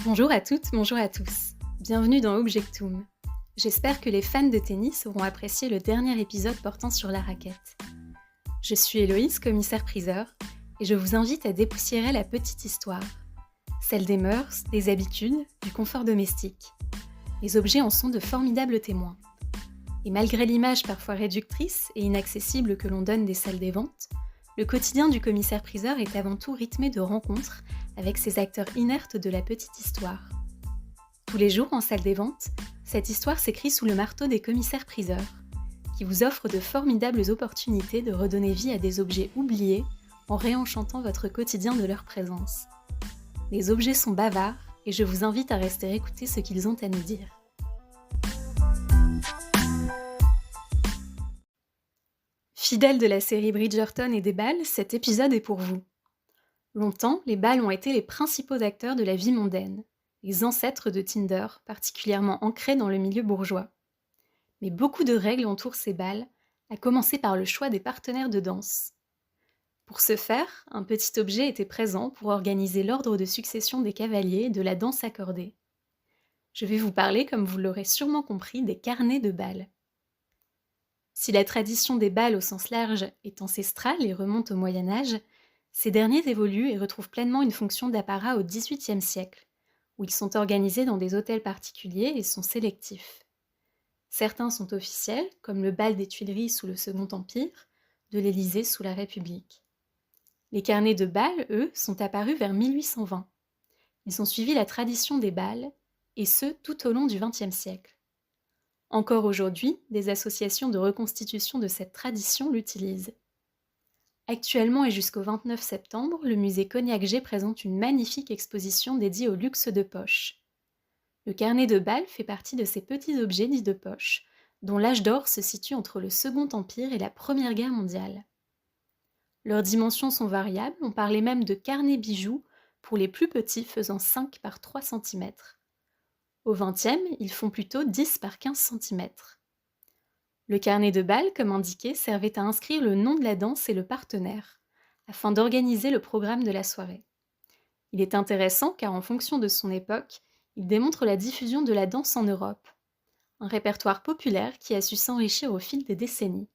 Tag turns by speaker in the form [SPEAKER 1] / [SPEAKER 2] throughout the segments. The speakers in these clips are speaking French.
[SPEAKER 1] Bonjour à toutes, bonjour à tous. Bienvenue dans Objectum. J'espère que les fans de tennis auront apprécié le dernier épisode portant sur la raquette. Je suis Héloïse, commissaire-priseur, et je vous invite à dépoussiérer la petite histoire. Celle des mœurs, des habitudes, du confort domestique. Les objets en sont de formidables témoins. Et malgré l'image parfois réductrice et inaccessible que l'on donne des salles des ventes, le quotidien du commissaire-priseur est avant tout rythmé de rencontres avec ces acteurs inertes de la petite histoire. Tous les jours en salle des ventes, cette histoire s'écrit sous le marteau des commissaires-priseurs, qui vous offrent de formidables opportunités de redonner vie à des objets oubliés en réenchantant votre quotidien de leur présence. Les objets sont bavards et je vous invite à rester écouter ce qu'ils ont à nous dire. Fidèle de la série Bridgerton et des balles, cet épisode est pour vous. Longtemps, les balles ont été les principaux acteurs de la vie mondaine, les ancêtres de Tinder, particulièrement ancrés dans le milieu bourgeois. Mais beaucoup de règles entourent ces balles, à commencer par le choix des partenaires de danse. Pour ce faire, un petit objet était présent pour organiser l'ordre de succession des cavaliers et de la danse accordée. Je vais vous parler, comme vous l'aurez sûrement compris, des carnets de balles. Si la tradition des bals au sens large est ancestrale et remonte au Moyen-Âge, ces derniers évoluent et retrouvent pleinement une fonction d'apparat au XVIIIe siècle, où ils sont organisés dans des hôtels particuliers et sont sélectifs. Certains sont officiels, comme le bal des Tuileries sous le Second Empire, de l'Élysée sous la République. Les carnets de bal, eux, sont apparus vers 1820. Ils ont suivi la tradition des bals, et ce, tout au long du XXe siècle. Encore aujourd'hui, des associations de reconstitution de cette tradition l'utilisent. Actuellement et jusqu'au 29 septembre, le musée Cognac-G présente une magnifique exposition dédiée au luxe de poche. Le carnet de bal fait partie de ces petits objets dits de poche, dont l'âge d'or se situe entre le Second Empire et la Première Guerre mondiale. Leurs dimensions sont variables, on parlait même de carnets bijoux pour les plus petits faisant 5 par 3 cm. Au XXe, ils font plutôt 10 par 15 cm. Le carnet de bal, comme indiqué, servait à inscrire le nom de la danse et le partenaire, afin d'organiser le programme de la soirée. Il est intéressant car en fonction de son époque, il démontre la diffusion de la danse en Europe, un répertoire populaire qui a su s'enrichir au fil des décennies.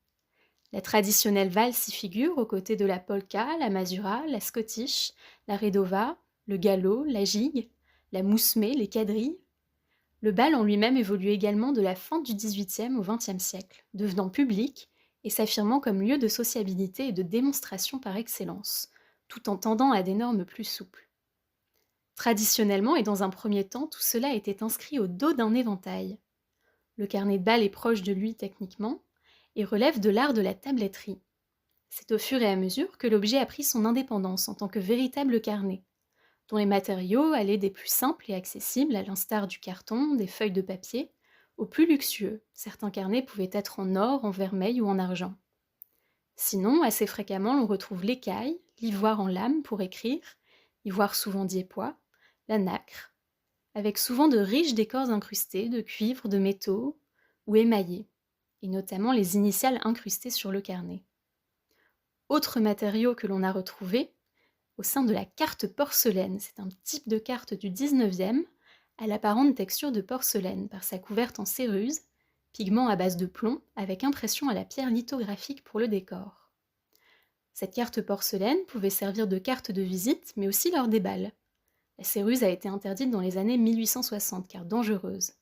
[SPEAKER 1] La traditionnelle valse y figure aux côtés de la polka, la mazurka, la scottish, la redova, le gallo, la gigue, la mousmée, les quadrilles. Le bal en lui-même évolue également de la fin du XVIIIe au XXe siècle, devenant public et s'affirmant comme lieu de sociabilité et de démonstration par excellence, tout en tendant à des normes plus souples. Traditionnellement et dans un premier temps, tout cela était inscrit au dos d'un éventail. Le carnet de bal est proche de lui techniquement et relève de l'art de la tabletterie. C'est au fur et à mesure que l'objet a pris son indépendance en tant que véritable carnet, dont les matériaux allaient des plus simples et accessibles, à l'instar du carton, des feuilles de papier, aux plus luxueux. Certains carnets pouvaient être en or, en vermeil ou en argent. Sinon, assez fréquemment, l'on retrouve l'écaille, l'ivoire en lame pour écrire, ivoire souvent diépois, la nacre, avec souvent de riches décors incrustés de cuivre, de métaux ou émaillés, et notamment les initiales incrustées sur le carnet. Autre matériau que l'on a retrouvé, au sein de la carte porcelaine, c'est un type de carte du 19e à l'apparente texture de porcelaine par sa couverte en céruse, pigment à base de plomb avec impression à la pierre lithographique pour le décor. Cette carte porcelaine pouvait servir de carte de visite, mais aussi lors des bals. La céruse a été interdite dans les années 1860 car dangereuse.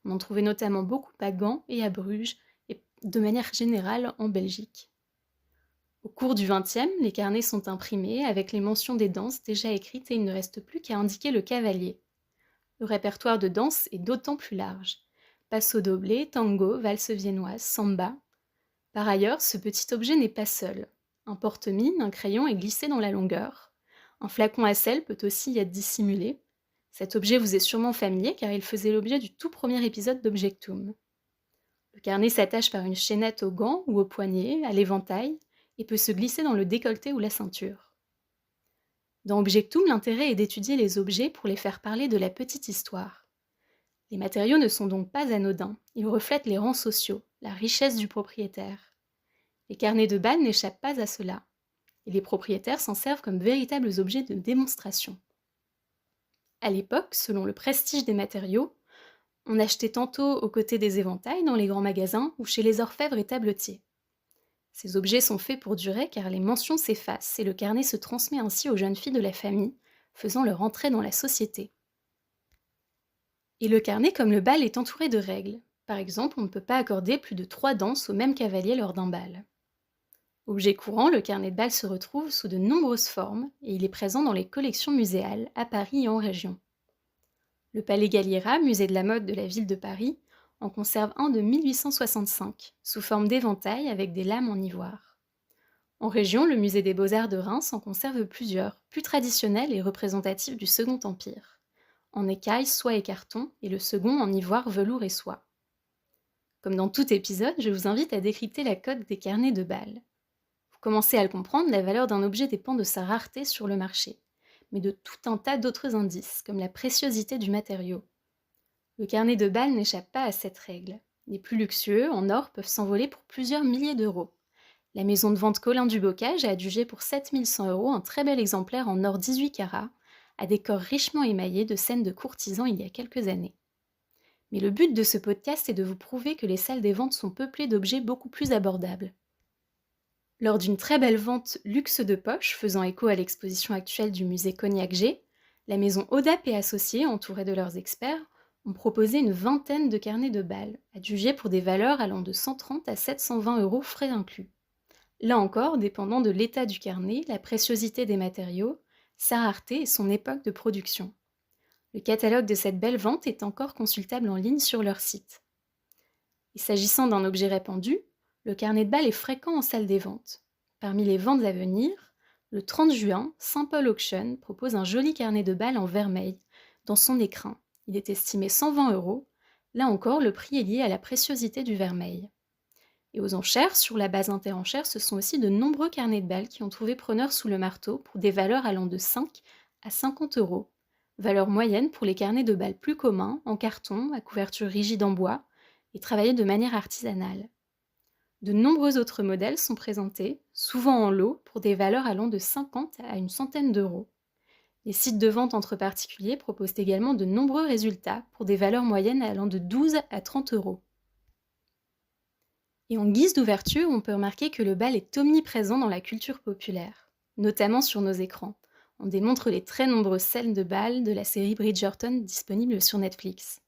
[SPEAKER 1] On en trouvait notamment beaucoup à Gand et à Bruges, et de manière générale en Belgique. Au cours du XXe, les carnets sont imprimés avec les mentions des danses déjà écrites et il ne reste plus qu'à indiquer le cavalier. Le répertoire de danse est d'autant plus large. Passo doble, tango, valse viennoise, samba. Par ailleurs, ce petit objet n'est pas seul. Un porte-mine, un crayon est glissé dans la longueur. Un flacon à sel peut aussi y être dissimulé. Cet objet vous est sûrement familier car il faisait l'objet du tout premier épisode d'Objectum. Le carnet s'attache par une chaînette au gant ou au poignet, à l'éventail, et peut se glisser dans le décolleté ou la ceinture. Dans Objectum, l'intérêt est d'étudier les objets pour les faire parler de la petite histoire. Les matériaux ne sont donc pas anodins, ils reflètent les rangs sociaux, la richesse du propriétaire. Les carnets de bal n'échappent pas à cela, et les propriétaires s'en servent comme véritables objets de démonstration. À l'époque, selon le prestige des matériaux, on achetait tantôt aux côtés des éventails dans les grands magasins ou chez les orfèvres et tabletiers. Ces objets sont faits pour durer car les mentions s'effacent et le carnet se transmet ainsi aux jeunes filles de la famille, faisant leur entrée dans la société. Et le carnet, comme le bal, est entouré de règles. Par exemple, on ne peut pas accorder plus de 3 danses au même cavalier lors d'un bal. Objet courant, le carnet de bal se retrouve sous de nombreuses formes et il est présent dans les collections muséales à Paris et en région. Le Palais Galliera, musée de la mode de la ville de Paris, en conserve un de 1865, sous forme d'éventail avec des lames en ivoire. En région, le musée des Beaux-Arts de Reims en conserve plusieurs, plus traditionnels et représentatifs du Second Empire, en écaille, soie et carton, et le second en ivoire, velours et soie. Comme dans tout épisode, je vous invite à décrypter la cote des carnets de bal. Pour commencer à le comprendre, la valeur d'un objet dépend de sa rareté sur le marché, mais de tout un tas d'autres indices, comme la préciosité du matériau. Le carnet de bal n'échappe pas à cette règle. Les plus luxueux, en or, peuvent s'envoler pour plusieurs milliers d'euros. La maison de vente Colin du Bocage a adjugé pour 7 100 € un très bel exemplaire en or 18 carats, à décor richement émaillé de scènes de courtisans il y a quelques années. Mais le but de ce podcast est de vous prouver que les salles des ventes sont peuplées d'objets beaucoup plus abordables. Lors d'une très belle vente luxe de poche, faisant écho à l'exposition actuelle du musée Cognac-G, la maison Audap et Associés, entourée de leurs experts, ont proposé une vingtaine de carnets de bal, adjugés pour des valeurs allant de 130 à 720 € frais inclus. Là encore, dépendant de l'état du carnet, la préciosité des matériaux, sa rareté et son époque de production. Le catalogue de cette belle vente est encore consultable en ligne sur leur site. Et s'agissant d'un objet répandu, le carnet de bal est fréquent en salle des ventes. Parmi les ventes à venir, le 30 juin, Saint-Paul Auction propose un joli carnet de bal en vermeil, dans son écrin. Il est estimé 120 €. Là encore, le prix est lié à la préciosité du vermeil. Et aux enchères, sur la base interenchères, ce sont aussi de nombreux carnets de bal qui ont trouvé preneur sous le marteau pour des valeurs allant de 5 à 50 €. Valeur moyenne pour les carnets de bal plus communs, en carton, à couverture rigide en bois, et travaillés de manière artisanale. De nombreux autres modèles sont présentés, souvent en lot, pour des valeurs allant de 50 à une centaine d'euros. Les sites de vente entre particuliers proposent également de nombreux résultats pour des valeurs moyennes allant de 12 à 30 €. Et en guise d'ouverture, on peut remarquer que le bal est omniprésent dans la culture populaire, notamment sur nos écrans. On démontre les très nombreuses scènes de bal de la série Bridgerton disponible sur Netflix.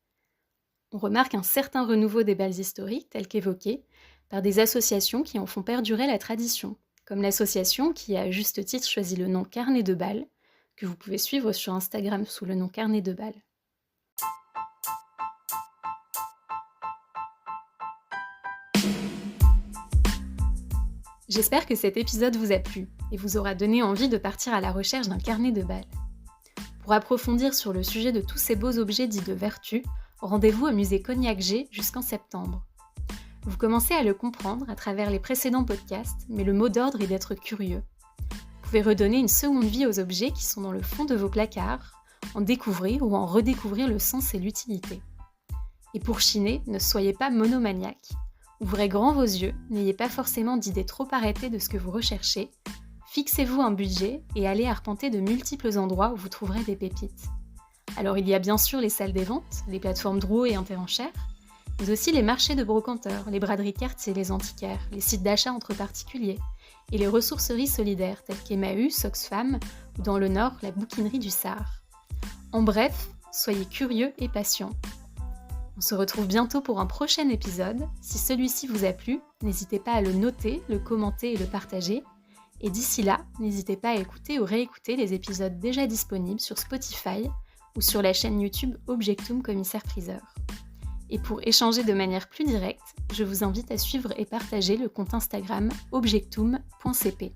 [SPEAKER 1] On remarque un certain renouveau des bals historiques, tel qu'évoqué, par des associations qui en font perdurer la tradition, comme l'association qui a à juste titre choisi le nom Carnet de bal, que vous pouvez suivre sur Instagram sous le nom Carnet de bal. J'espère que cet épisode vous a plu et vous aura donné envie de partir à la recherche d'un carnet de bal. Pour approfondir sur le sujet de tous ces beaux objets dits de vertu, rendez-vous au musée Cognac-G jusqu'en septembre. Vous commencez à le comprendre à travers les précédents podcasts, mais le mot d'ordre est d'être curieux. Vous pouvez redonner une seconde vie aux objets qui sont dans le fond de vos placards, en découvrir ou en redécouvrir le sens et l'utilité. Et pour chiner, ne soyez pas monomaniaque. Ouvrez grand vos yeux, n'ayez pas forcément d'idées trop arrêtées de ce que vous recherchez, fixez-vous un budget et allez arpenter de multiples endroits où vous trouverez des pépites. Alors il y a bien sûr les salles des ventes, les plateformes Drouot et Interenchères, mais aussi les marchés de brocanteurs, les braderies quartiers, les antiquaires, les sites d'achat entre particuliers, et les ressourceries solidaires telles qu'Emmaüs, Oxfam ou dans le Nord, la bouquinerie du Sar. En bref, soyez curieux et patients. On se retrouve bientôt pour un prochain épisode. Si celui-ci vous a plu, n'hésitez pas à le noter, le commenter et le partager. Et d'ici là, n'hésitez pas à écouter ou réécouter les épisodes déjà disponibles sur Spotify ou sur la chaîne YouTube Objectum Commissaire-Priseur. Et pour échanger de manière plus directe, je vous invite à suivre et partager le compte Instagram objectum.cp.